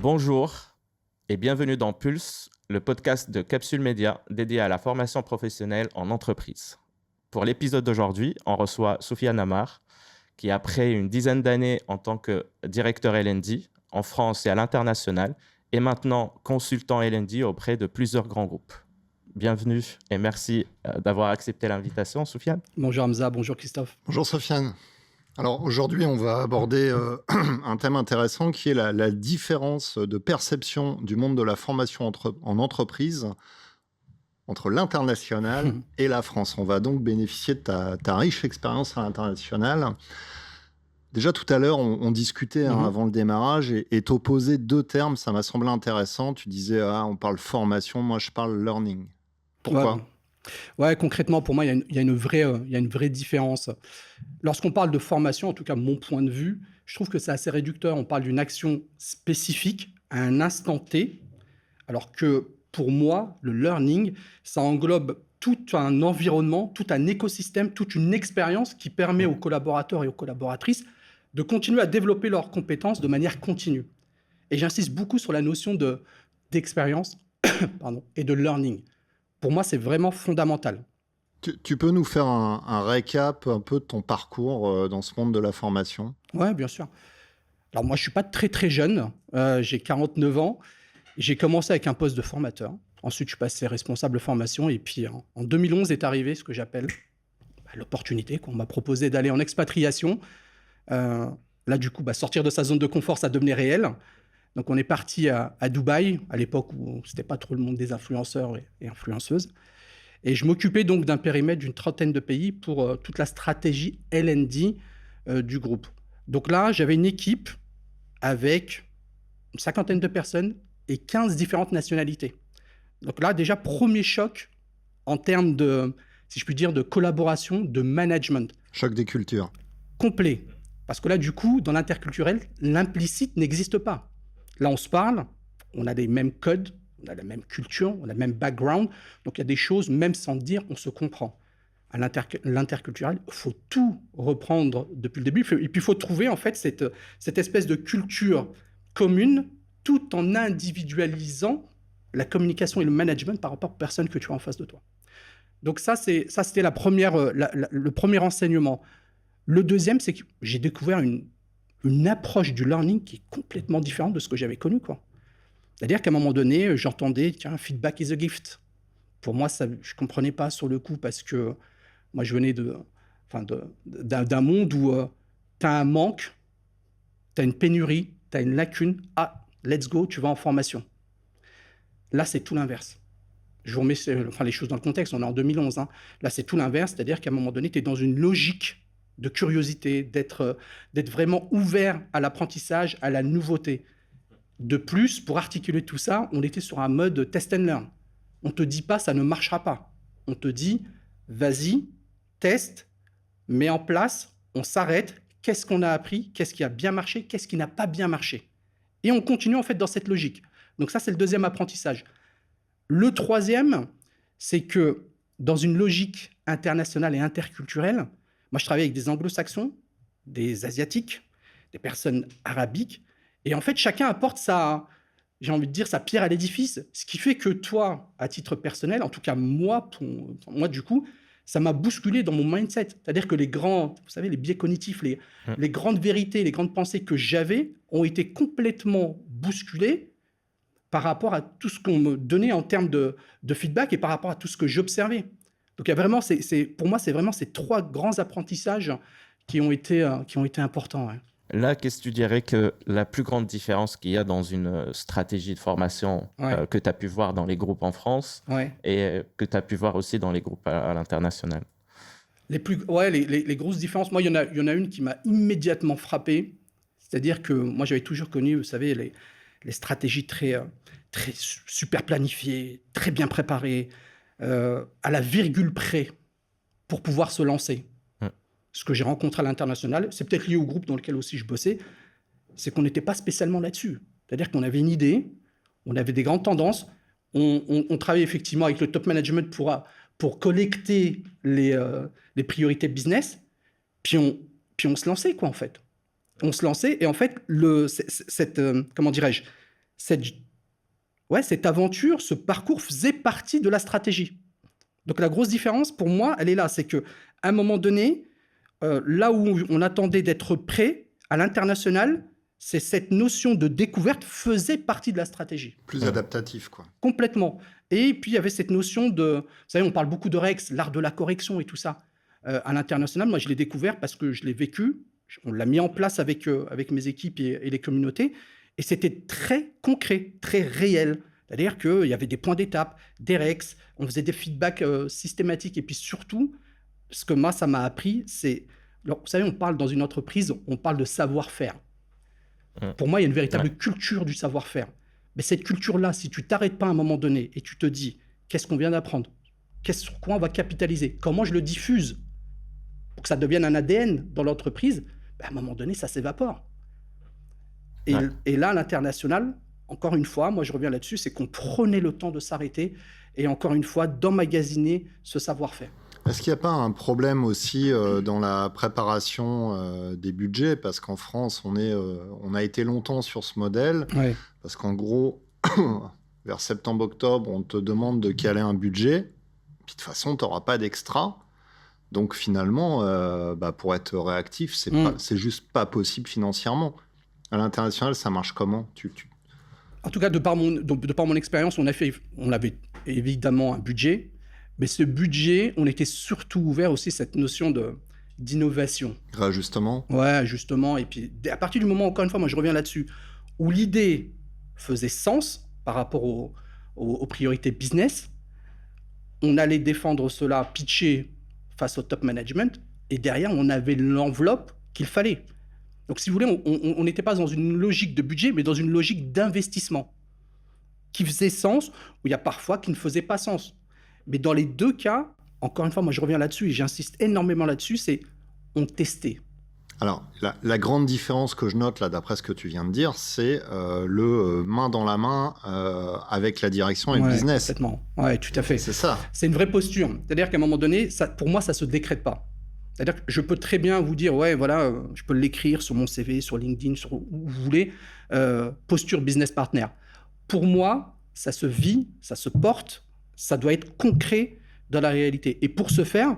Bonjour et bienvenue dans Pulse, le podcast de Capsule Média dédié à la formation professionnelle en entreprise. Pour l'épisode d'aujourd'hui, on reçoit Soufiane Amar, qui après une dizaine d'années en tant que directeur L&D en France et à l'international, est maintenant consultant L&D auprès de plusieurs grands groupes. Bienvenue et merci d'avoir accepté l'invitation, Soufiane. Bonjour Hamza, bonjour Christophe. Bonjour Sofiane. Alors aujourd'hui, on va aborder un thème intéressant qui est la différence de perception du monde de la formation en entreprise entre l'international et la France. On va donc bénéficier de ta riche expérience à l'international. Déjà tout à l'heure, on discutait avant le démarrage et t'opposais deux termes, ça m'a semblé intéressant. Tu disais, on parle formation, moi je parle learning. Pourquoi ? Ouais, concrètement, pour moi, il y a une vraie différence. Lorsqu'on parle de formation, en tout cas, mon point de vue, je trouve que c'est assez réducteur. On parle d'une action spécifique à un instant T, alors que pour moi, le learning, ça englobe tout un environnement, tout un écosystème, toute une expérience qui permet aux collaborateurs et aux collaboratrices de continuer à développer leurs compétences de manière continue. Et j'insiste beaucoup sur la notion d'expérience et de learning. Pour moi, c'est vraiment fondamental. Tu peux nous faire un récap un peu de ton parcours dans ce monde de la formation ? Oui, bien sûr. Alors moi, je ne suis pas très très jeune. J'ai 49 ans. J'ai commencé avec un poste de formateur. Ensuite, je suis passé responsable de formation. Et puis, en 2011 est arrivé ce que j'appelle l'opportunité. On m'a proposé d'aller en expatriation. Là, du coup, sortir de sa zone de confort, ça devenait réel. Donc, on est parti à Dubaï, à l'époque où ce n'était pas trop le monde des influenceurs et influenceuses. Et je m'occupais donc d'un périmètre d'une trentaine de pays pour toute la stratégie L&D du groupe. Donc là, j'avais une équipe avec une cinquantaine de personnes et 15 différentes nationalités. Donc là, déjà, premier choc en termes de, si je puis dire, de collaboration, de management. Choc des cultures. Complet. Parce que là, du coup, dans l'interculturel, l'implicite n'existe pas. Là, on se parle, on a les mêmes codes, on a la même culture, on a le même background. Donc, il y a des choses, même sans dire, on se comprend. À l'interculturel, il faut tout reprendre depuis le début. Et puis, il faut trouver, en fait, cette espèce de culture commune, tout en individualisant la communication et le management par rapport aux personnes que tu as en face de toi. Donc, c'était le premier enseignement. Le deuxième, c'est que j'ai découvert une approche du learning qui est complètement différente de ce que j'avais connu, quoi. C'est-à-dire qu'à un moment donné, j'entendais, tiens, feedback is a gift. Pour moi, ça, je ne comprenais pas sur le coup parce que moi, je venais d'un monde où tu as un manque, tu as une pénurie, tu as une lacune. Ah, let's go, tu vas en formation. Là, c'est tout l'inverse. Je vous remets les choses dans le contexte, on est en 2011. Là, c'est tout l'inverse, c'est-à-dire qu'à un moment donné, tu es dans une logique de curiosité, d'être vraiment ouvert à l'apprentissage, à la nouveauté. De plus, pour articuler tout ça, on était sur un mode test and learn. On ne te dit pas ça ne marchera pas. On te dit, vas-y, teste, mets en place, on s'arrête, qu'est-ce qu'on a appris, qu'est-ce qui a bien marché, qu'est-ce qui n'a pas bien marché. Et on continue en fait dans cette logique. Donc ça, c'est le deuxième apprentissage. Le troisième, c'est que dans une logique internationale et interculturelle, moi, je travaille avec des anglo-saxons, des asiatiques, des personnes arabiques. Et en fait, chacun apporte sa pierre à l'édifice. Ce qui fait que toi, à titre personnel, en tout cas moi, du coup, ça m'a bousculé dans mon mindset. C'est-à-dire que les biais cognitifs, les grandes vérités, les grandes pensées que j'avais ont été complètement bousculées par rapport à tout ce qu'on me donnait en termes de feedback et par rapport à tout ce que j'observais. Donc, il y a vraiment, pour moi, c'est vraiment ces trois grands apprentissages qui ont été importants. Ouais. Là, qu'est-ce que tu dirais que la plus grande différence qu'il y a dans une stratégie de formation que tu as pu voir dans les groupes en France et que tu as pu voir aussi dans les groupes à l'international ? Les grosses différences, moi, il y en a une qui m'a immédiatement frappé. C'est-à-dire que moi, j'avais toujours connu, vous savez, les stratégies très super planifiées, très bien préparées, à la virgule près pour pouvoir se lancer. Ce que j'ai rencontré à l'international, c'est peut-être lié au groupe dans lequel aussi je bossais, c'est qu'on n'était pas spécialement là-dessus. C'est-à-dire qu'on avait une idée, on avait des grandes tendances, on travaillait effectivement avec le top management pour collecter les priorités business, puis on se lançait, quoi, en fait. On se lançait, et en fait, comment dirais-je, cette aventure, ce parcours faisait partie de la stratégie. Donc la grosse différence pour moi, elle est là, c'est qu'à un moment donné, là où on attendait d'être prêt à l'international, c'est cette notion de découverte faisait partie de la stratégie. Plus adaptatif, quoi. Complètement. Et puis il y avait cette notion de, vous savez, on parle beaucoup de REX, l'art de la correction et tout ça. À l'international, moi je l'ai découvert parce que je l'ai vécu, on l'a mis en place avec mes équipes et les communautés, et c'était très concret, très réel. C'est-à-dire qu'il y avait des points d'étape, des REX, on faisait des feedbacks systématiques, et puis surtout, ce que moi ça m'a appris, c'est, alors, vous savez, on parle dans une entreprise, on parle de savoir-faire. Pour moi, il y a une véritable culture du savoir-faire. Mais cette culture-là, si tu t'arrêtes pas à un moment donné et tu te dis, qu'est-ce qu'on vient d'apprendre? Sur quoi on va capitaliser? Comment je le diffuse pour que ça devienne un ADN dans l'entreprise? À un moment donné, ça s'évapore. Et là, à l'international, encore une fois, moi je reviens là-dessus, c'est qu'on prenait le temps de s'arrêter et encore une fois, d'emmagasiner ce savoir-faire. Est-ce qu'il n'y a pas un problème aussi dans la préparation des budgets? Parce qu'en France, on a été longtemps sur ce modèle. Ouais. Parce qu'en gros, vers septembre-octobre, on te demande de caler un budget. Puis de toute façon, tu n'auras pas d'extra. Donc finalement, pour être réactif, c'est juste pas possible financièrement. À l'international, ça marche comment? En tout cas, de par mon expérience, on avait évidemment un budget. Mais ce budget, on était surtout ouvert aussi à cette notion d'innovation. Réajustement. Ouais, justement. Et puis, à partir du moment, encore une fois, moi je reviens là-dessus, où l'idée faisait sens par rapport aux priorités business, on allait défendre cela, pitcher face au top management, et derrière, on avait l'enveloppe qu'il fallait. Donc, si vous voulez, on n'était pas dans une logique de budget, mais dans une logique d'investissement qui faisait sens, où il y a parfois qui ne faisait pas sens. Mais dans les deux cas, encore une fois, moi je reviens là-dessus et j'insiste énormément là-dessus, c'est on testait. Alors, la grande différence que je note là, d'après ce que tu viens de dire, c'est le main dans la main avec la direction et le business. Complètement. Ouais, tout à fait. C'est ça. C'est une vraie posture. C'est-à-dire qu'à un moment donné, pour moi, ça ne se décrète pas. C'est-à-dire que je peux très bien vous dire, ouais, voilà, je peux l'écrire sur mon CV, sur LinkedIn, sur où vous voulez, posture business partner. Pour moi, ça se vit, ça se porte. Ça doit être concret dans la réalité. Et pour ce faire,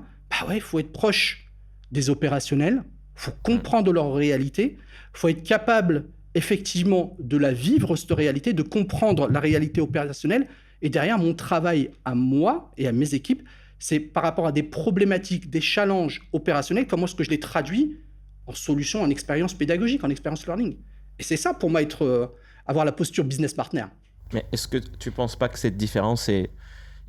il faut être proche des opérationnels, il faut comprendre leur réalité, il faut être capable effectivement de la vivre, cette réalité, de comprendre la réalité opérationnelle. Et derrière, mon travail à moi et à mes équipes, c'est par rapport à des problématiques, des challenges opérationnels, comment est-ce que je les traduis en solution, en expérience pédagogique, en expérience learning. Et c'est ça pour moi, avoir la posture business partner. Mais est-ce que tu ne penses pas que cette différence est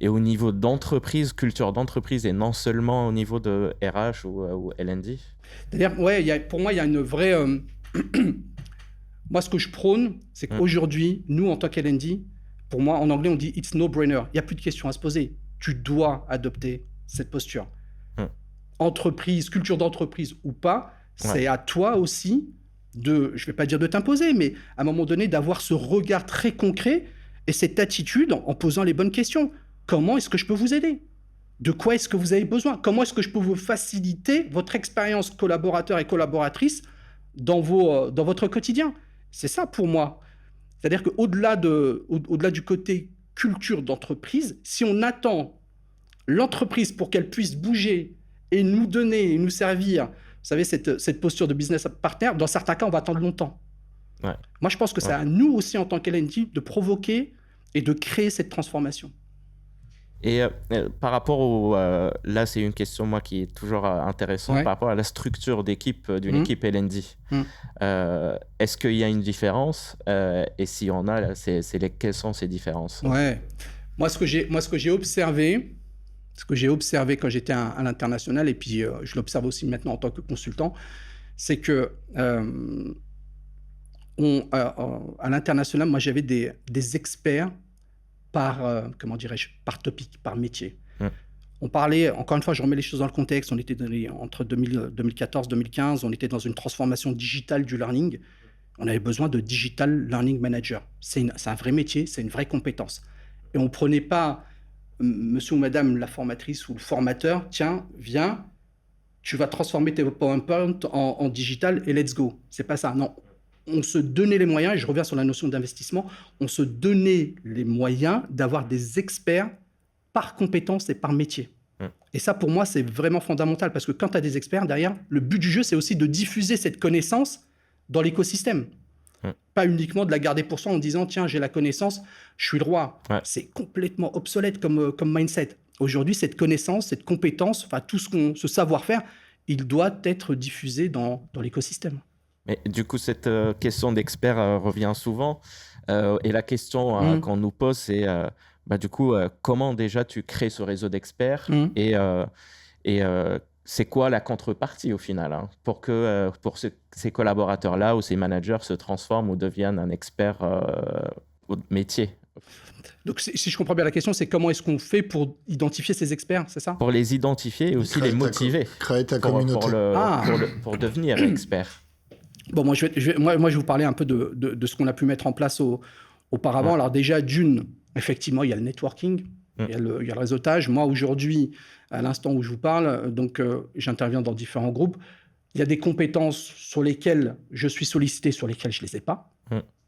au niveau d'entreprise, culture d'entreprise, et non seulement au niveau de RH ou L&D? C'est-à-dire, pour moi, il y a une vraie... Moi, ce que je prône, c'est qu'aujourd'hui, nous, en tant qu'L&D, pour moi, en anglais, on dit « it's no-brainer ». Il n'y a plus de questions à se poser. Tu dois adopter cette posture. Entreprise, culture d'entreprise ou pas, c'est à toi aussi je ne vais pas dire de t'imposer, mais à un moment donné, d'avoir ce regard très concret et cette attitude en posant les bonnes questions. Comment est-ce que je peux vous aider? De quoi est-ce que vous avez besoin? Comment est-ce que je peux vous faciliter votre expérience collaborateur et collaboratrice dans votre quotidien? C'est ça pour moi. C'est-à-dire qu'au-delà du côté culture d'entreprise, si on attend l'entreprise pour qu'elle puisse bouger et nous donner et nous servir, vous savez, cette posture de business partner, dans certains cas, on va attendre longtemps. Ouais. Moi, je pense que c'est à nous aussi, en tant qu'L&D, de provoquer et de créer cette transformation. Et par rapport là, c'est une question, moi, qui est toujours intéressante, par rapport à la structure d'équipe, d'une équipe L&D. Est-ce qu'il y a une différence? Et si on a, quelles sont ces différences? Ouais. Moi, ce que j'ai observé, quand j'étais à l'international, et puis je l'observe aussi maintenant en tant que consultant, c'est que à l'international, moi, j'avais des experts par topic, par métier. On parlait, encore une fois, je remets les choses dans le contexte, on était entre 2014-2015, on était dans une transformation digitale du learning. On avait besoin de digital learning manager. C'est un vrai métier, c'est une vraie compétence. Et on ne prenait pas monsieur ou madame la formatrice ou le formateur, tiens, viens, tu vas transformer tes PowerPoint en digital et let's go. C'est pas ça, non. on se donnait les moyens, et je reviens sur la notion d'investissement, on se donnait les moyens d'avoir des experts par compétence et par métier. Et ça, pour moi, c'est vraiment fondamental, parce que quand tu as des experts derrière, le but du jeu, c'est aussi de diffuser cette connaissance dans l'écosystème. Pas uniquement de la garder pour soi en disant, tiens, j'ai la connaissance, je suis le roi. C'est complètement obsolète comme mindset. Aujourd'hui, cette connaissance, cette compétence, enfin tout ce savoir-faire, il doit être diffusé dans l'écosystème. Mais du coup, cette question d'expert revient souvent. Et la question qu'on nous pose, c'est du coup, comment déjà tu crées ce réseau d'experts et c'est quoi la contrepartie au final pour que ces collaborateurs-là ou ces managers se transforment ou deviennent un expert au métier? Donc, si je comprends bien la question, c'est comment est-ce qu'on fait pour identifier ces experts, c'est ça? Pour les identifier et aussi les motiver. Créer ta communauté. Pour devenir expert. Bon, moi, je vais vous parler un peu de ce qu'on a pu mettre en place auparavant. Alors déjà, effectivement, il y a le networking, il y a le réseautage. Moi, aujourd'hui, à l'instant où je vous parle, donc j'interviens dans différents groupes. Il y a des compétences sur lesquelles je suis sollicité, sur lesquelles je ne les ai pas.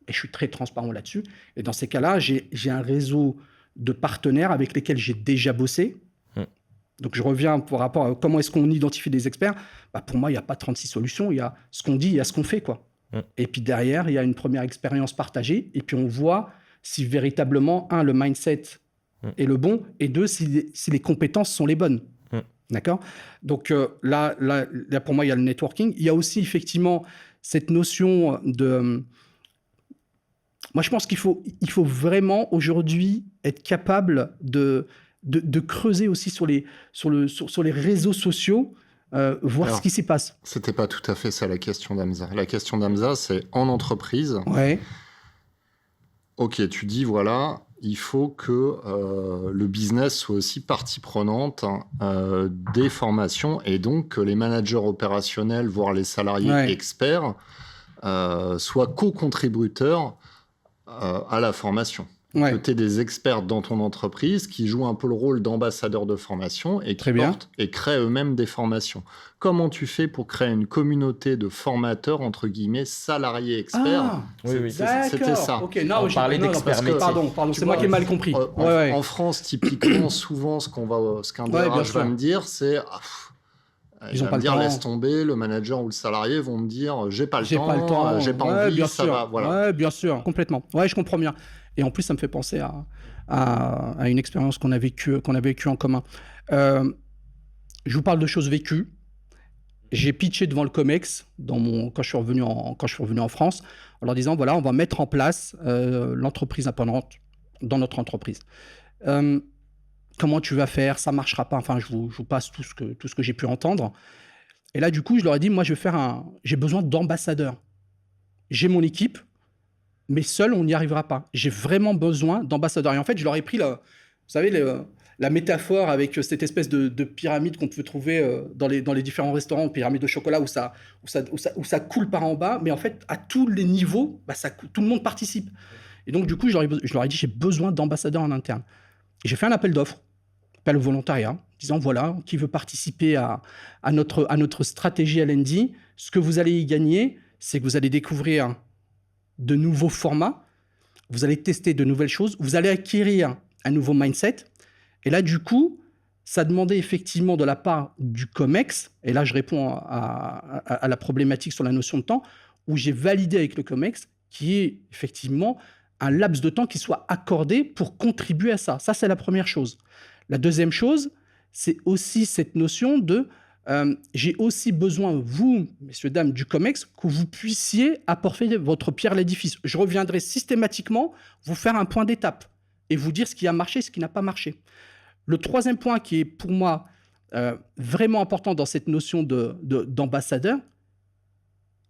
Et je suis très transparent là-dessus. Et dans ces cas-là, j'ai un réseau de partenaires avec lesquels j'ai déjà bossé. Donc, je reviens par rapport à comment est-ce qu'on identifie des experts. Pour moi, il n'y a pas 36 solutions. Il y a ce qu'on dit, il y a ce qu'on fait, quoi. Et puis derrière, il y a une première expérience partagée. Et puis, on voit si véritablement, le mindset est le bon, et deux, si les compétences sont les bonnes. D'accord? Donc là, pour moi, il y a le networking. Il y a aussi, effectivement, cette notion de... Moi, je pense qu'il faut vraiment, aujourd'hui, être capable de creuser aussi sur les réseaux sociaux, voir ce qui s'y passe. C'était pas tout à fait ça la question d'Hamza. La question d'Hamza, c'est en entreprise. Ouais. Ok, tu dis, voilà, il faut que le business soit aussi partie prenante des formations et donc que les managers opérationnels, voire les salariés experts, soient co-contributeurs à la formation. Que tu aies des experts dans ton entreprise qui jouent un peu le rôle d'ambassadeurs de formation et qui portent et créent eux-mêmes des formations. Comment tu fais pour créer une communauté de formateurs, entre guillemets, salariés experts? C'était ça. Okay, non, on parlait d'experts métiers. Pardon, c'est moi qui ai mal compris. En France, typiquement, souvent, ce qu'un DRH va me dire, c'est... il va me dire, laisse tomber, le manager ou le salarié vont me dire, j'ai pas le temps, j'ai pas envie, bien ça sûr. va. Voilà. Ouais, bien sûr, complètement. Ouais, je comprends bien. Et en plus, ça me fait penser à une expérience qu'on a vécue en commun. Je vous parle de choses vécues. J'ai pitché devant le COMEX quand je suis revenu en France, en leur disant, voilà, on va mettre en place l'entreprise indépendante dans notre entreprise. Comment tu vas faire? Ça ne marchera pas. Enfin, je vous passe tout ce que j'ai pu entendre. Et là, du coup, je leur ai dit, moi, j'ai besoin d'ambassadeurs. J'ai mon équipe, mais seul, on n'y arrivera pas. J'ai vraiment besoin d'ambassadeurs. Et en fait, je leur ai pris, vous savez, la métaphore avec cette espèce de pyramide qu'on peut trouver dans les différents restaurants, pyramide de chocolat, où ça coule par en bas. Mais en fait, à tous les niveaux, tout le monde participe. Et donc, du coup, je leur ai dit, j'ai besoin d'ambassadeurs en interne. Et j'ai fait un appel d'offres, appel au volontariat, disant, voilà, qui veut participer à notre stratégie L&D. Ce que vous allez y gagner, c'est que vous allez découvrir de nouveaux formats, vous allez tester de nouvelles choses, vous allez acquérir un nouveau mindset. Et là, du coup, ça demandait effectivement de la part du COMEX, et là, je réponds à la problématique sur la notion de temps, où j'ai validé avec le COMEX, qui est effectivement un laps de temps qui soit accordé pour contribuer à ça. Ça, c'est la première chose. La deuxième chose, c'est aussi cette notion de j'ai aussi besoin, vous, messieurs, dames du COMEX, que vous puissiez apporter votre pierre à l'édifice. Je reviendrai systématiquement vous faire un point d'étape et vous dire ce qui a marché, ce qui n'a pas marché. Le troisième point qui est pour moi vraiment important dans cette notion d'ambassadeur,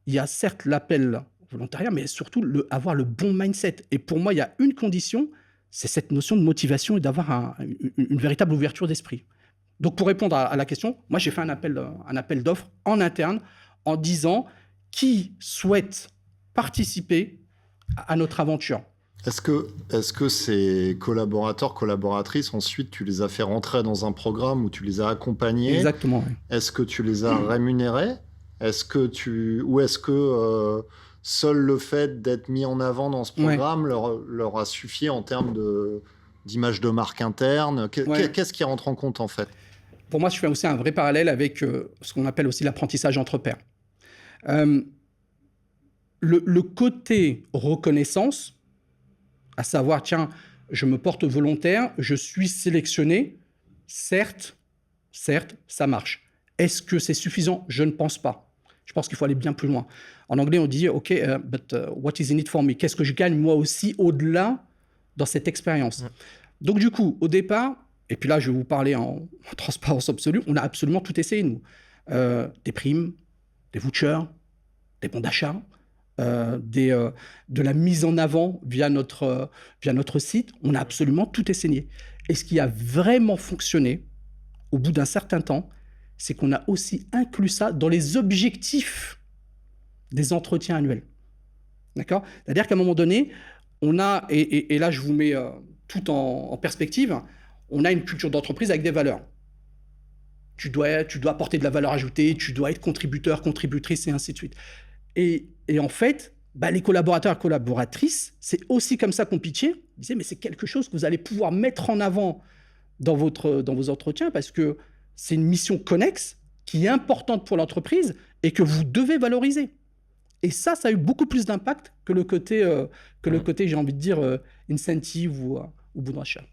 il y a certes l'appel volontariat, mais surtout avoir le bon mindset. Et pour moi, il y a une condition, c'est cette notion de motivation et d'avoir une véritable ouverture d'esprit. Donc, pour répondre à la question, moi, j'ai fait un appel d'offres en interne en disant qui souhaite participer à notre aventure. Est-ce que ces collaborateurs, collaboratrices, ensuite, tu les as fait rentrer dans un programme où tu les as accompagnés? Exactement. Oui. Est-ce que tu les as rémunérés? Ou est-ce que seul le fait d'être mis en avant dans ce programme leur a suffi en termes d'image de marque interne? Qu'est-ce qui rentre en compte, en fait? Pour moi, je fais aussi un vrai parallèle avec ce qu'on appelle aussi l'apprentissage entre pairs. Le côté reconnaissance, à savoir, tiens, je me porte volontaire, je suis sélectionné, certes, ça marche. Est-ce que c'est suffisant? Je ne pense pas. Je pense qu'il faut aller bien plus loin. En anglais, on dit, OK, but what is in it for me? Qu'est-ce que je gagne moi aussi au-delà dans cette expérience? Donc du coup, au départ, et puis là, je vais vous parler en transparence absolue, on a absolument tout essayé, nous. Des primes, des vouchers, des bons d'achat, de la mise en avant via notre site. On a absolument tout essayé. Et ce qui a vraiment fonctionné, au bout d'un certain temps, c'est qu'on a aussi inclus ça dans les objectifs des entretiens annuels. D'accord? C'est-à-dire qu'à un moment donné, on a, et là je vous mets tout en perspective, on a une culture d'entreprise avec des valeurs. Tu dois apporter de la valeur ajoutée, tu dois être contributeur, contributrice, et ainsi de suite. Et en fait, les collaborateurs et collaboratrices, c'est aussi comme ça qu'on pitchait. Ils disaient, mais c'est quelque chose que vous allez pouvoir mettre en avant dans vos entretiens parce que c'est une mission connexe qui est importante pour l'entreprise et que vous devez valoriser. Et ça a eu beaucoup plus d'impact que le côté, j'ai envie de dire, incentive ou bon d'achat.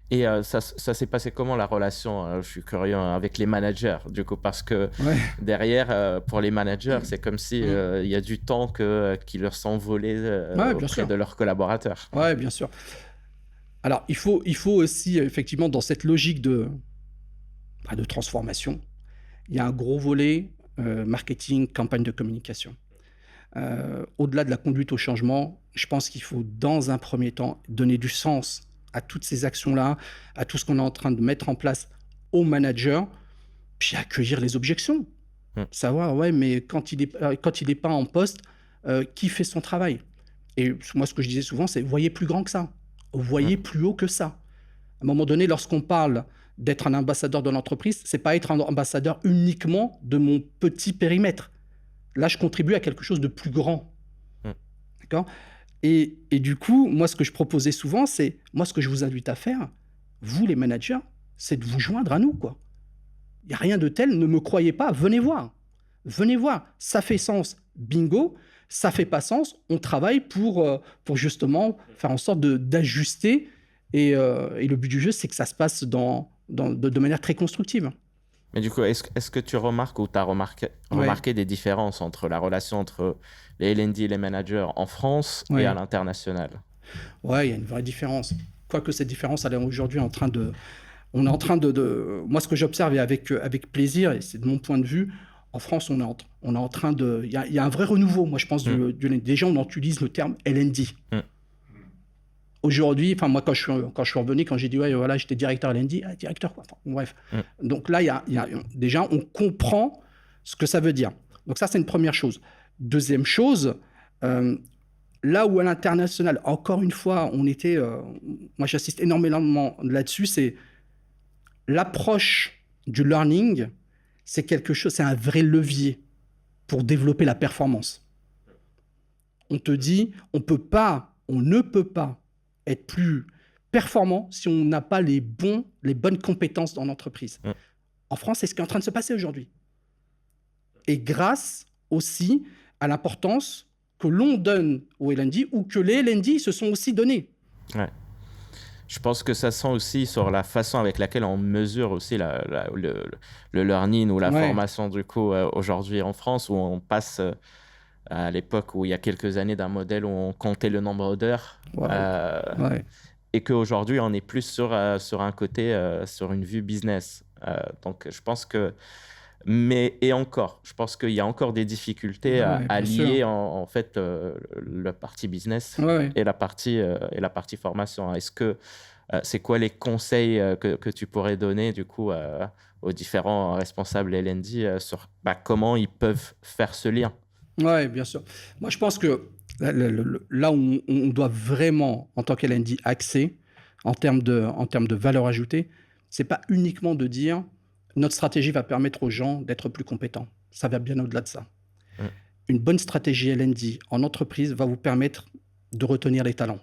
Et ça s'est passé comment la relation, je suis curieux, avec les managers, du coup, parce que derrière, pour les managers, c'est comme si il y a du temps qui leur sont volés auprès de leurs collaborateurs. Oui, bien sûr. Alors, il faut aussi, effectivement, dans cette logique de transformation, il y a un gros volet marketing, campagne de communication. Au-delà de la conduite au changement, je pense qu'il faut, dans un premier temps, donner du sens à toutes ces actions-là, à tout ce qu'on est en train de mettre en place aux managers, puis accueillir les objections. Savoir, mais quand il est pas en poste, qui fait son travail? Et moi, ce que je disais souvent, c'est voyez plus grand que ça. Voyez plus haut que ça. À un moment donné, lorsqu'on parle d'être un ambassadeur de l'entreprise, c'est pas être un ambassadeur uniquement de mon petit périmètre. Là, je contribue à quelque chose de plus grand. D'accord ? Et du coup, moi, ce que je proposais souvent, c'est, moi, ce que je vous invite à faire, vous, les managers, c'est de vous joindre à nous, quoi. Il n'y a rien de tel, ne me croyez pas, venez voir. Venez voir, ça fait sens, bingo. Ça fait pas sens, on travaille pour justement faire en sorte d'ajuster. Et le but du jeu, c'est que ça se passe de manière très constructive. Mais du coup, est-ce que tu remarques ou tu as remarqué des différences entre la relation entre les L&D et les managers en France et à l'international? Oui, il y a une vraie différence. Quoique cette différence, elle est aujourd'hui en train de... On est en train de... Moi, ce que j'observe et avec plaisir, et c'est de mon point de vue, en France, on est en train de... Il y a un vrai renouveau, moi, je pense, déjà, on utilise le terme L&D. Aujourd'hui, enfin, moi, quand je suis revenu, quand j'ai dit, voilà, j'étais directeur L&D, directeur, quoi. Enfin, bref. Donc là, déjà, on comprend ce que ça veut dire. Donc ça, c'est une première chose. Deuxième chose, là où à l'international, encore une fois, moi, j'insiste énormément là-dessus, c'est l'approche du learning. C'est quelque chose, c'est un vrai levier pour développer la performance. On te dit, on ne peut pas être plus performant si on n'a pas les bonnes compétences dans l'entreprise. En France, c'est ce qui est en train de se passer aujourd'hui. Et grâce aussi à l'importance que l'on donne aux L&D ou que les L&D se sont aussi donnés. Ouais. Je pense que ça sent aussi sur la façon avec laquelle on mesure aussi le learning ou la formation du coup aujourd'hui en France, où on passe à l'époque où il y a quelques années d'un modèle où on comptait le nombre d'heures et qu'aujourd'hui on est plus sur un côté, sur une vue business. Donc je pense que je pense qu'il y a encore des difficultés à lier en fait la partie business et la partie formation. Est-ce que c'est quoi les conseils que tu pourrais donner du coup aux différents responsables L&D sur comment ils peuvent faire ce lien? Oui, bien sûr. Moi, je pense que là où on doit vraiment, en tant qu'L&D, axer en termes de valeur ajoutée, c'est pas uniquement de dire notre stratégie va permettre aux gens d'être plus compétents. ça va bien au-delà de ça. Mm. Une bonne stratégie L&D en entreprise va vous permettre de retenir les talents.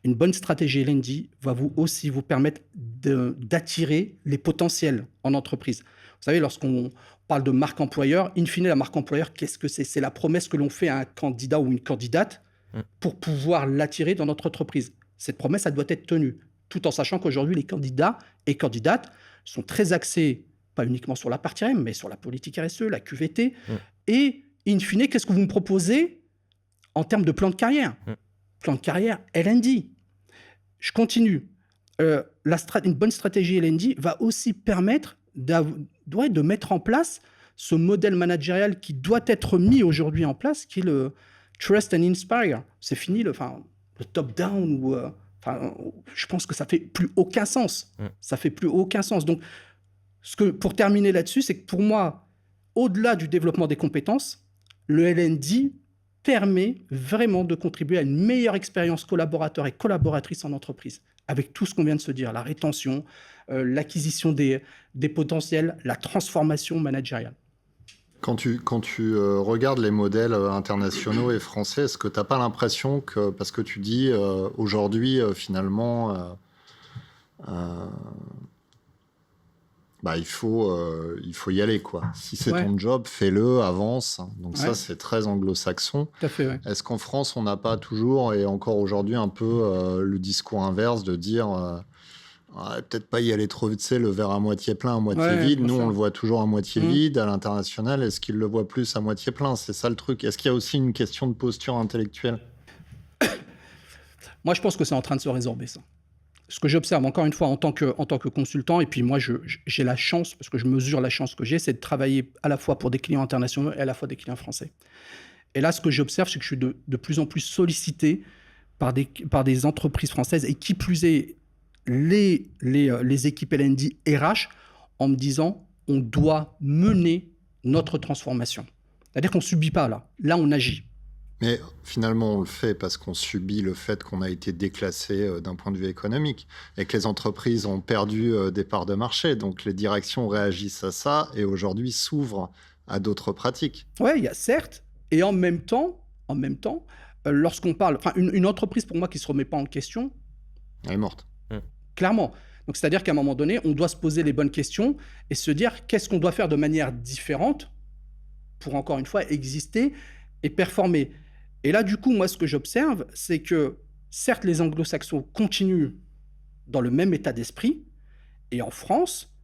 Une bonne stratégie L&D va aussi vous permettre d'attirer les potentiels en entreprise. Vous savez, lorsqu'on parle de marque employeur, in fine, la marque employeur, qu'est-ce que c'est? C'est la promesse que l'on fait à un candidat ou une candidate pour pouvoir l'attirer dans notre entreprise. Cette promesse, elle doit être tenue, tout en sachant qu'aujourd'hui, les candidats et candidates sont très axés, pas uniquement sur la partie RM, mais sur la politique RSE, la QVT. Et in fine, qu'est-ce que vous me proposez en termes de plan de carrière? Plan de carrière L&D. Je continue. Une bonne stratégie L&D va aussi permettre de mettre en place ce modèle managérial qui doit être mis aujourd'hui en place, qui est le Trust and Inspire. C'est fini le top-down. Je pense que ça fait plus aucun sens. Ça fait plus aucun sens. Donc, pour terminer là-dessus, c'est que pour moi, au-delà du développement des compétences, le L&D permet vraiment de contribuer à une meilleure expérience collaborateur et collaboratrice en entreprise, avec tout ce qu'on vient de se dire, la rétention, l'acquisition des potentiels, la transformation managériale. Quand tu regardes les modèles internationaux et français, est-ce que tu n'as pas l'impression que, parce que tu dis aujourd'hui, finalement, il faut y aller, quoi. Si c'est ton job, fais-le, avance. Donc ça, c'est très anglo-saxon. Tout à fait, ouais. Est-ce qu'en France, on n'a pas toujours, et encore aujourd'hui, un peu le discours inverse de dire peut-être pas y aller trop vite, le verre à moitié plein, à moitié vide. Nous, on le voit toujours à moitié vide. À l'international, est-ce qu'ils le voient plus à moitié plein? C'est ça le truc. Est-ce qu'il y a aussi une question de posture intellectuelle? Moi, je pense que c'est en train de se résorber, ça. Ce que j'observe, encore une fois, en tant que consultant, et puis moi, j'ai la chance, parce que je mesure la chance que j'ai, c'est de travailler à la fois pour des clients internationaux et à la fois des clients français. Et là, ce que j'observe, c'est que je suis de plus en plus sollicité par des entreprises françaises, et qui plus est, les équipes L&D RH, en me disant, on doit mener notre transformation. C'est-à-dire qu'on ne subit pas, là. Là, on agit. Mais finalement, on le fait parce qu'on subit le fait qu'on a été déclassé d'un point de vue économique et que les entreprises ont perdu des parts de marché. Donc, les directions réagissent à ça et aujourd'hui s'ouvrent à d'autres pratiques. Oui, il y a certes. Et en même temps, lorsqu'on parle... Une entreprise, pour moi, qui ne se remet pas en question... Elle est morte. Clairement. Donc, c'est-à-dire qu'à un moment donné, on doit se poser les bonnes questions et se dire qu'est-ce qu'on doit faire de manière différente pour, encore une fois, exister et performer. Et là, du coup, moi, ce que j'observe, c'est que, certes, les anglo-saxons continuent dans le même état d'esprit. Et en France,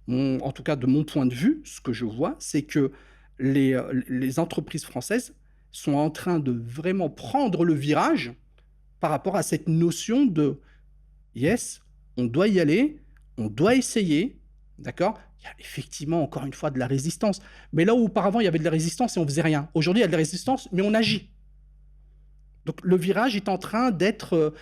en tout cas de mon point de vue, ce que je vois, c'est que les entreprises françaises sont en train de vraiment prendre le virage par rapport à cette notion de « yes, on doit y aller, on doit essayer ». D'accord? Il y a effectivement, encore une fois, de la résistance. Mais là où auparavant, il y avait de la résistance et on ne faisait rien. Aujourd'hui, il y a de la résistance, mais on agit. Donc, le virage est en train d'être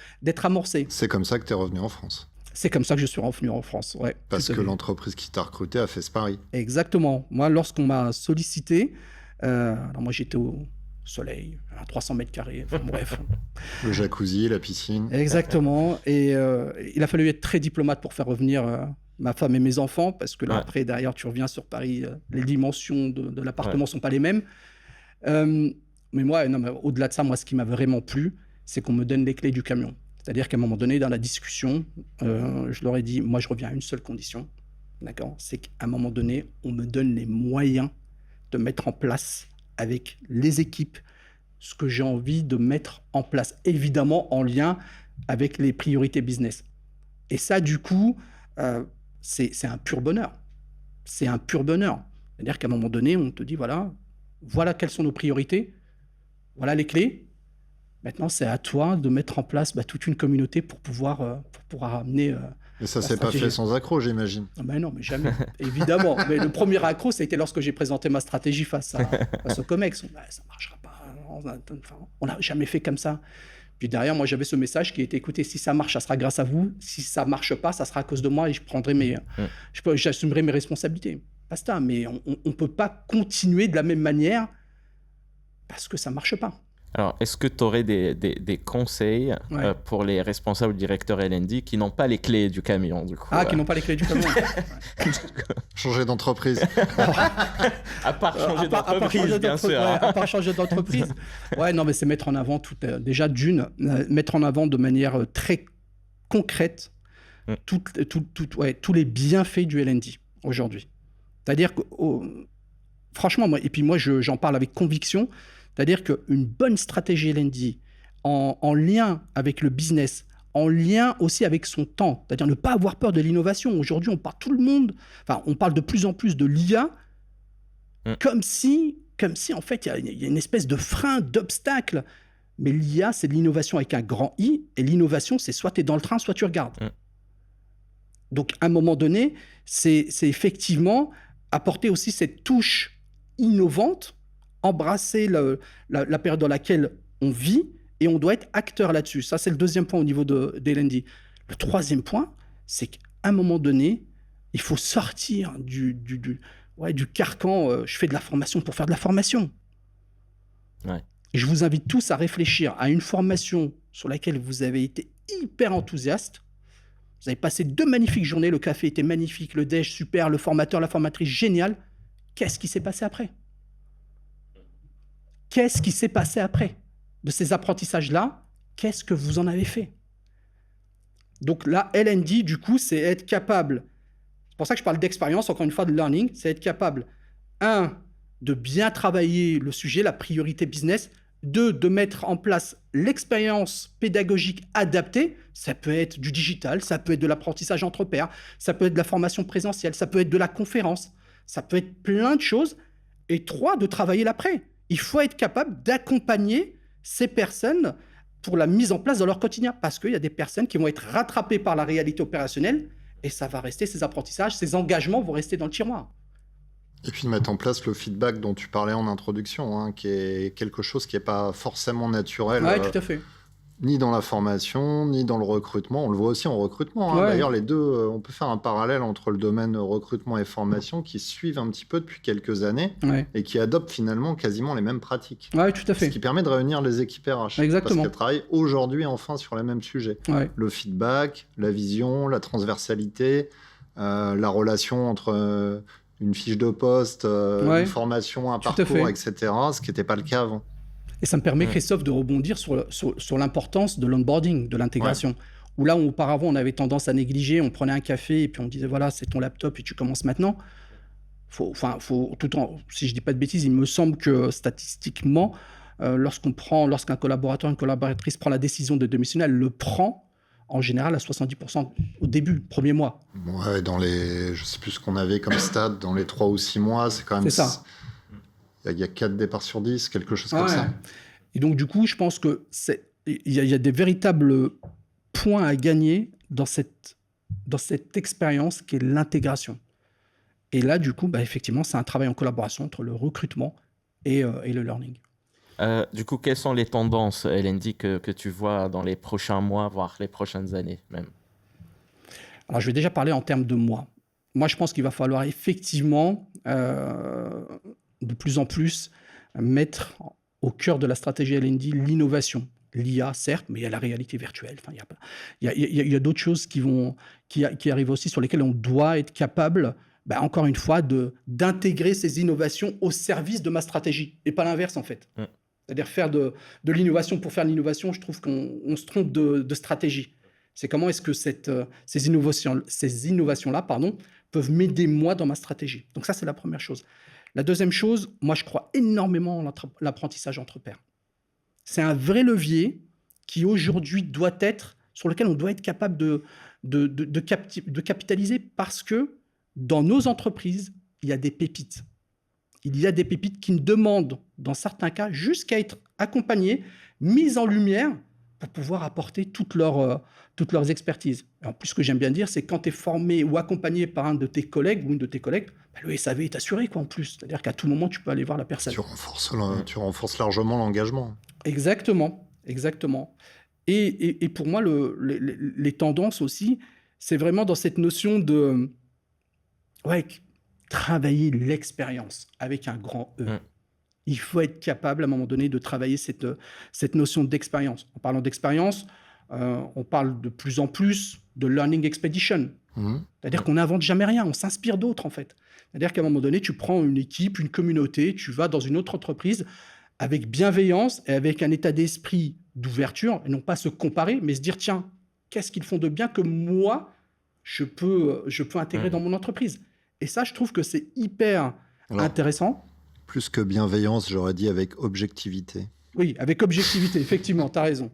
amorcé. C'est comme ça que tu es revenu en France. C'est comme ça que je suis revenu en France, ouais. Parce que l'entreprise qui t'a recruté a fait ce pari. Exactement. Moi, lorsqu'on m'a sollicité, alors moi, j'étais au soleil, à 300 mètres carrés, enfin, bref. Le jacuzzi, la piscine. Exactement. Et il a fallu être très diplomate pour faire revenir ma femme et mes enfants, parce que là, après, derrière, tu reviens sur Paris, les dimensions de l'appartement ne sont pas les mêmes. Mais moi, au-delà de ça, moi, ce qui m'a vraiment plu, c'est qu'on me donne les clés du camion. C'est-à-dire qu'à un moment donné, dans la discussion, je leur ai dit, moi, je reviens à une seule condition, d'accord? C'est qu'à un moment donné, on me donne les moyens de mettre en place avec les équipes ce que j'ai envie de mettre en place, évidemment en lien avec les priorités business. Et ça, du coup, c'est un pur bonheur. C'est un pur bonheur. C'est-à-dire qu'à un moment donné, on te dit, voilà quelles sont nos priorités, voilà les clés. Maintenant, c'est à toi de mettre en place toute une communauté pour pouvoir amener... Mais ça ne s'est pas fait sans accroc, j'imagine. Ben non, mais jamais, évidemment. Mais le premier accroc, ça a été lorsque j'ai présenté ma stratégie face au COMEX. Ça ne marchera pas. On n'a jamais fait comme ça. Puis derrière, moi, j'avais ce message qui était, écoutez, si ça marche, ça sera grâce à vous. Si ça ne marche pas, ça sera à cause de moi et j'assumerai mes responsabilités. Basta. Mais on ne peut pas continuer de la même manière parce que ça ne marche pas. Alors, est-ce que tu aurais des conseils pour les responsables directeurs L&D qui n'ont pas les clés du camion, du coup? Qui n'ont pas les clés du camion. Changer d'entreprise. À part changer d'entreprise, bien sûr. À part changer d'entreprise. Ouais, non, mais c'est mettre en avant déjà mettre en avant de manière très concrète tous les bienfaits du L&D aujourd'hui. C'est-à-dire que, franchement, moi, j'en parle avec conviction. C'est-à-dire qu'une bonne stratégie L&D en lien avec le business, en lien aussi avec son temps, c'est-à-dire ne pas avoir peur de l'innovation. Aujourd'hui, on parle de plus en plus de l'IA comme si en fait, il y a une espèce de frein, d'obstacle. Mais l'IA, c'est de l'innovation avec un grand I, et l'innovation, c'est soit tu es dans le train, soit tu regardes. Donc, à un moment donné, c'est effectivement apporter aussi cette touche innovante, embrasser la période dans laquelle on vit, et on doit être acteur là-dessus. Ça, c'est le deuxième point au niveau des L&D. Le troisième point, c'est qu'à un moment donné, il faut sortir du carcan. Je fais de la formation pour faire de la formation. Ouais. Et je vous invite tous à réfléchir à une formation sur laquelle vous avez été hyper enthousiaste. Vous avez passé 2 magnifiques journées, le café était magnifique, le déj super, le formateur, la formatrice génial. Qu'est-ce qui s'est passé après ? Qu'est-ce qui s'est passé après ? De ces apprentissages-là, qu'est-ce que vous en avez fait ? Donc là, L&D, du coup, c'est être capable, c'est pour ça que je parle d'expérience, encore une fois, de learning, c'est être capable, 1, de bien travailler le sujet, la priorité business, 2, de mettre en place l'expérience pédagogique adaptée. Ça peut être du digital, ça peut être de l'apprentissage entre pairs, ça peut être de la formation présentielle, ça peut être de la conférence, ça peut être plein de choses. Et 3, de travailler l'après. Il faut être capable d'accompagner ces personnes pour la mise en place dans leur quotidien, parce qu'il y a des personnes qui vont être rattrapées par la réalité opérationnelle et ça va rester, ces apprentissages, ces engagements vont rester dans le tiroir. Et puis de mettre en place le feedback dont tu parlais en introduction, qui est quelque chose qui n'est pas forcément naturel. Oui, tout à fait. Ni dans la formation, ni dans le recrutement. On le voit aussi en recrutement. D'ailleurs, les deux, on peut faire un parallèle entre le domaine recrutement et formation qui suivent un petit peu depuis quelques années et qui adoptent finalement quasiment les mêmes pratiques. Oui, tout à fait. Ce qui permet de réunir les équipes RH. Exactement. Parce qu'elles travaillent aujourd'hui enfin sur les mêmes sujets. Le feedback, la vision, la transversalité, la relation entre une fiche de poste, une formation, un parcours, etc. Ce qui n'était pas le cas avant. Et ça me permet, Christophe, de rebondir sur l'importance de l'onboarding, de l'intégration. Où là, auparavant, on avait tendance à négliger, on prenait un café et puis on disait, voilà, c'est ton laptop et tu commences maintenant. Si je ne dis pas de bêtises, il me semble que statistiquement, lorsqu'un collaborateur, une collaboratrice prend la décision de démissionner, elle le prend en général à 70% au début, premier mois. Ouais, je ne sais plus ce qu'on avait comme stade, dans les 3 ou 6 mois, c'est quand même... C'est ça. Il y a 4 départs sur 10, quelque chose comme ça. Et donc, du coup, je pense qu'il y a des véritables points à gagner dans cette expérience qui est l'intégration. Et là, du coup, effectivement, c'est un travail en collaboration entre le recrutement et le learning. Du coup, quelles sont les tendances, L&D, que tu vois dans les prochains mois, voire les prochaines années même ? Alors, je vais déjà parler en termes de mois. Moi, je pense qu'il va falloir effectivement... de plus en plus mettre au cœur de la stratégie L&D l'innovation. L'IA, certes, mais il y a la réalité virtuelle. Enfin, il y a d'autres choses qui arrivent aussi sur lesquelles on doit être capable, encore une fois, d'intégrer ces innovations au service de ma stratégie, et pas l'inverse en fait. C'est-à-dire faire de l'innovation pour faire l'innovation, je trouve qu'on se trompe de stratégie. C'est comment est-ce que ces innovations-là peuvent m'aider moi dans ma stratégie. Donc ça, c'est la première chose. La deuxième chose, moi, je crois énormément en l'apprentissage entre pairs. C'est un vrai levier qui, aujourd'hui, sur lequel on doit être capable de capitaliser parce que dans nos entreprises, il y a des pépites. Il y a des pépites qui demandent, dans certains cas, juste qu'à être accompagnées, mises en lumière pour pouvoir apporter toutes leurs expertises. En plus, ce que j'aime bien dire, c'est quand tu es formé ou accompagné par un de tes collègues ou une de tes collègues, le SAV est assuré, en plus. C'est-à-dire qu'à tout moment, tu peux aller voir la personne. Tu renforces largement l'engagement. Exactement. Et pour moi, les tendances aussi, c'est vraiment dans cette notion de travailler l'expérience avec un grand E. Il faut être capable, à un moment donné, de travailler cette notion d'expérience. En parlant d'expérience, on parle de plus en plus de learning expedition. C'est-à-dire qu'on n'invente jamais rien, on s'inspire d'autres, en fait. C'est-à-dire qu'à un moment donné, tu prends une équipe, une communauté, tu vas dans une autre entreprise avec bienveillance et avec un état d'esprit d'ouverture, et non pas se comparer, mais se dire, tiens, qu'est-ce qu'ils font de bien que moi, je peux intégrer dans mon entreprise. Et ça, je trouve que c'est hyper intéressant. Plus que bienveillance, j'aurais dit avec objectivité. Oui, avec objectivité, effectivement, tu as raison.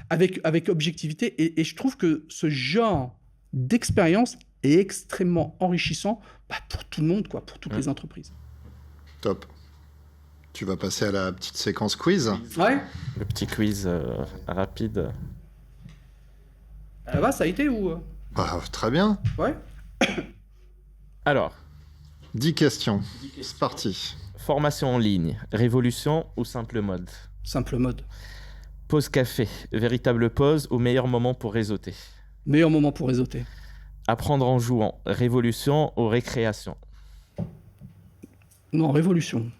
Avec objectivité, et je trouve que ce genre d'expérience est extrêmement enrichissant pour tout le monde, pour toutes les entreprises. Top. Tu vas passer à la petite séquence quiz. Ouais. Le petit quiz rapide. Ça va, ça a été ou Très bien. Ouais. Alors, 10 questions. C'est parti. formation en ligne, révolution ou simple mode? Simple mode. Pause café, véritable pause ou meilleur moment pour réseauter? Meilleur moment pour réseauter. Apprendre en jouant, révolution ou récréation? Non, révolution.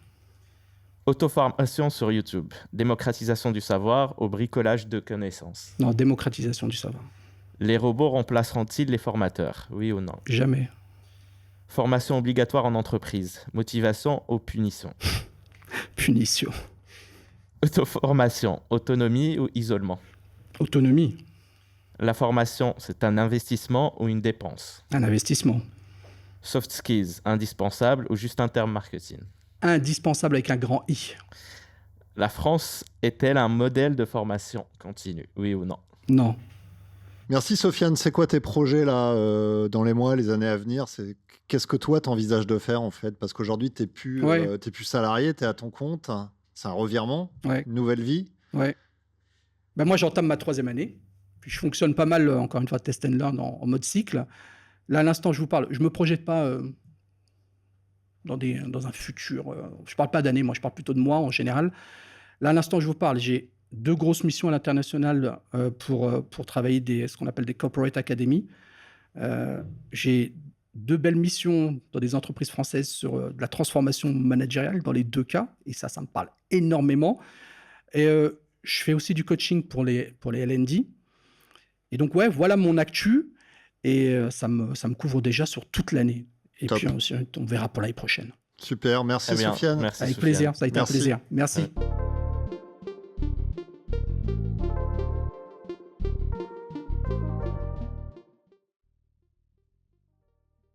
Auto-formation sur YouTube, démocratisation du savoir ou bricolage de connaissances? Non, démocratisation du savoir. Les robots remplaceront-ils les formateurs? Oui ou non? Jamais. Formation obligatoire en entreprise, motivation ou punition? Punition. Auto-formation, autonomie ou isolement? Autonomie. La formation, c'est un investissement ou une dépense? Un investissement. Soft skills, indispensable ou juste un terme marketing? Indispensable avec un grand I. La France est-elle un modèle de formation continue? Oui ou non? Non. Merci Sofiane. C'est quoi tes projets là dans les mois, les années à venir? Qu'est-ce que toi t'envisages de faire en fait? Parce qu'aujourd'hui t'es plus salarié, t'es à ton compte. C'est un revirement, une nouvelle vie. Ouais. Moi j'entame ma 3e année. Puis je fonctionne pas mal, encore une fois, test and learn en mode cycle. Là à l'instant je vous parle, je me projette pas dans un futur. Je parle pas d'année, moi je parle plutôt de mois en général. Là à l'instant je vous parle, j'ai 2 grosses missions à l'international pour travailler ce qu'on appelle des corporate academy. J'ai 2 belles missions dans des entreprises françaises sur de la transformation managériale dans les 2 cas, et ça me parle énormément. Et je fais aussi du coaching pour les L&D. Et donc voilà mon actu, et ça me couvre déjà sur toute l'année. Et Top. puis ensuite, on verra pour l'année prochaine. Super, merci Sofiane. Merci, Avec Sofiane. plaisir, ça a été un plaisir. Merci.